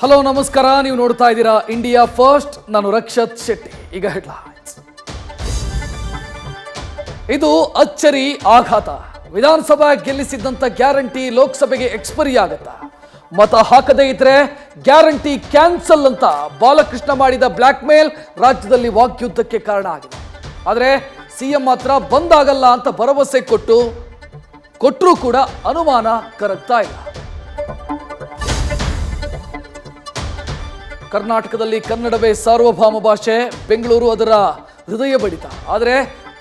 Hello ನಮಸ್ಕಾರ, ನೀವು ನೋಡ್ತಾ ಇದ್ದೀರಾ ಇಂಡಿಯಾ ಫಸ್ಟ್. ನಾನು ರಕ್ಷತ್ ಶೆಟ್ಟಿ. ಈಗ ಹೆಡ್ಲೈನ್ಸ್. ಇದು ಅಚ್ಚರಿ ಆಘಾತ. ವಿಧಾನಸಭಾ ಗೆಲ್ಲಿಸಿದ್ದಂತ ಗ್ಯಾರಂಟಿ ಲೋಕಸಭೆಗೆ ಎಕ್ಸ್ಪೈರಿ ಆಗುತ್ತಾ? ಮತ ಹಾಕದೇ ಇದ್ರೆ ಗ್ಯಾರಂಟಿ ಕ್ಯಾನ್ಸಲ್ ಅಂತ ಬಾಲಕೃಷ್ಣ ಮಾಡಿದ ಬ್ಲ್ಯಾಕ್ ಮೇಲ್ ರಾಜ್ಯದಲ್ಲಿ ವಾಗ್ಯುದ್ಧಕ್ಕೆ ಕಾರಣ ಆಗಿದೆ. ಆದರೆ ಸಿಎಂ ಮಾತ್ರ ಬಂದಾಗಲ್ಲ ಅಂತ ಭರವಸೆ ಕೊಟ್ಟರೂ ಕೂಡ ಅನುಮಾನ ಕರಗ್ತಾ ಇಲ್ಲ. ಕರ್ನಾಟಕದಲ್ಲಿ ಕನ್ನಡವೇ ಸಾರ್ವಭೌಮ ಭಾಷೆ, ಬೆಂಗಳೂರು ಅದರ ಹೃದಯ ಬಡಿತ. ಆದರೆ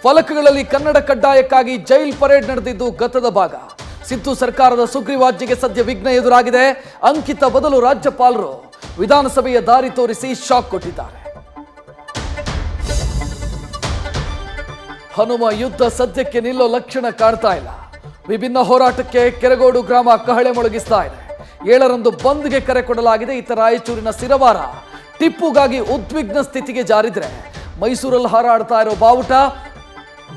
ಫಲಕಗಳಲ್ಲಿ ಕನ್ನಡ ಕಡ್ಡಾಯಕ್ಕಾಗಿ ಜೈಲ್ ಪರೇಡ್ ನಡೆದಿದ್ದು ಗತದ ಭಾಗ. ಸಿದ್ದು ಸರ್ಕಾರದ ಸುಗ್ರೀವಾಜ್ಞೆಗೆ ಸದ್ಯ ವಿಘ್ನ ಎದುರಾಗಿದೆ. ಅಂಕಿತ ಬದಲು ರಾಜ್ಯಪಾಲರು ವಿಧಾನಸಭೆಯ ದಾರಿ ತೋರಿಸಿ ಶಾಕ್ ಕೊಟ್ಟಿದ್ದಾರೆ. ಹನುಮ ಯುದ್ಧ ಸದ್ಯಕ್ಕೆ ನಿಲ್ಲೋ ಲಕ್ಷಣ ಕಾಣ್ತಾ ಇಲ್ಲ. ವಿಭಿನ್ನ ಹೋರಾಟಕ್ಕೆ ಕೆರಗೋಡು ಗ್ರಾಮ ಕಹಳೆ ಮೊಳಗಿಸ್ತಾ ಇದೆ. 7ರಂದು ಬಂದ್ಗೆ ಕರೆ ಕೊಡಲಾಗಿದೆ. ಇತ್ತ ರಾಯಚೂರಿನ ಸಿರವಾರ ಟಿಪ್ಪುಗಾಗಿ ಉದ್ವಿಗ್ನ ಸ್ಥಿತಿಗೆ ಜಾರಿದ್ರೆ ಮೈಸೂರಲ್ಲಿ ಹಾರಾಡ್ತಾ ಇರೋ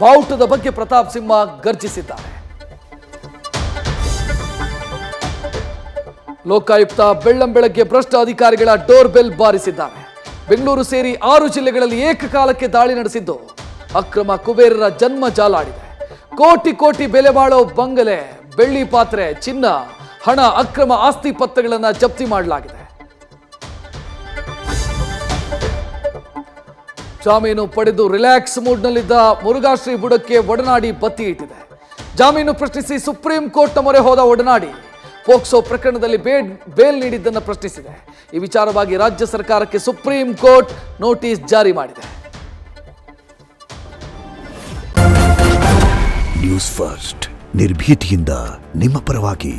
ಬಾವುಟದ ಬಗ್ಗೆ ಪ್ರತಾಪ್ ಸಿಂಹ ಗರ್ಜಿಸಿದ್ದಾರೆ. ಲೋಕಾಯುಕ್ತ ಬೆಳ್ಳಂಬೆಳಗ್ಗೆ ಭ್ರಷ್ಟ ಅಧಿಕಾರಿಗಳ ಡೋರ್ ಬೆಲ್ ಬಾರಿಸಿದ್ದಾರೆ. ಬೆಂಗಳೂರು ಸೇರಿ 6 ಜಿಲ್ಲೆಗಳಲ್ಲಿ ಏಕಕಾಲಕ್ಕೆ ದಾಳಿ ನಡೆಸಿದ್ದು ಅಕ್ರಮ ಕುಬೇರರ ಜನ್ಮ ಜಾಲಾಡಿದೆ. ಕೋಟಿ ಬೆಲೆ ಬಾಳೋ ಬಂಗಲೆ, ಬೆಳ್ಳಿ ಪಾತ್ರೆ, ಚಿನ್ನ, ಹಣ, ಅಕ್ರಮ ಆಸ್ತಿ ಪತ್ರಗಳನ್ನು ಜಪ್ತಿ ಮಾಡಲಾಗಿದೆ. ಜಾಮೀನು ಪಡೆದು ರಿಲ್ಯಾಕ್ಸ್ ಮೂಡ್ನಲ್ಲಿದ್ದ ಮುರುಘಾಶ್ರೀ ಬುಡಕ್ಕೆ ಒಡನಾಡಿ ಬತ್ತಿ ಇಟ್ಟಿದೆ. ಜಾಮೀನು ಪ್ರಶ್ನಿಸಿ ಸುಪ್ರೀಂ ಕೋರ್ಟ್ನ ಮೊರೆ ಹೋದ ಒಡನಾಡಿ ಪೋಕ್ಸೋ ಪ್ರಕರಣದಲ್ಲಿ ಬೇಲ್ ನೀಡಿದ್ದನ್ನು ಪ್ರಶ್ನಿಸಿದೆ. ಈ ವಿಚಾರವಾಗಿ ರಾಜ್ಯ ಸರ್ಕಾರಕ್ಕೆ ಸುಪ್ರೀಂ ಕೋರ್ಟ್ ನೋಟಿಸ್ ಜಾರಿ ಮಾಡಿದೆ. ನ್ಯೂಸ್ ಫಸ್ಟ್, ನಿರ್ಭೀತಿಯಿಂದ ನಿಮ್ಮ ಪರವಾಗಿ.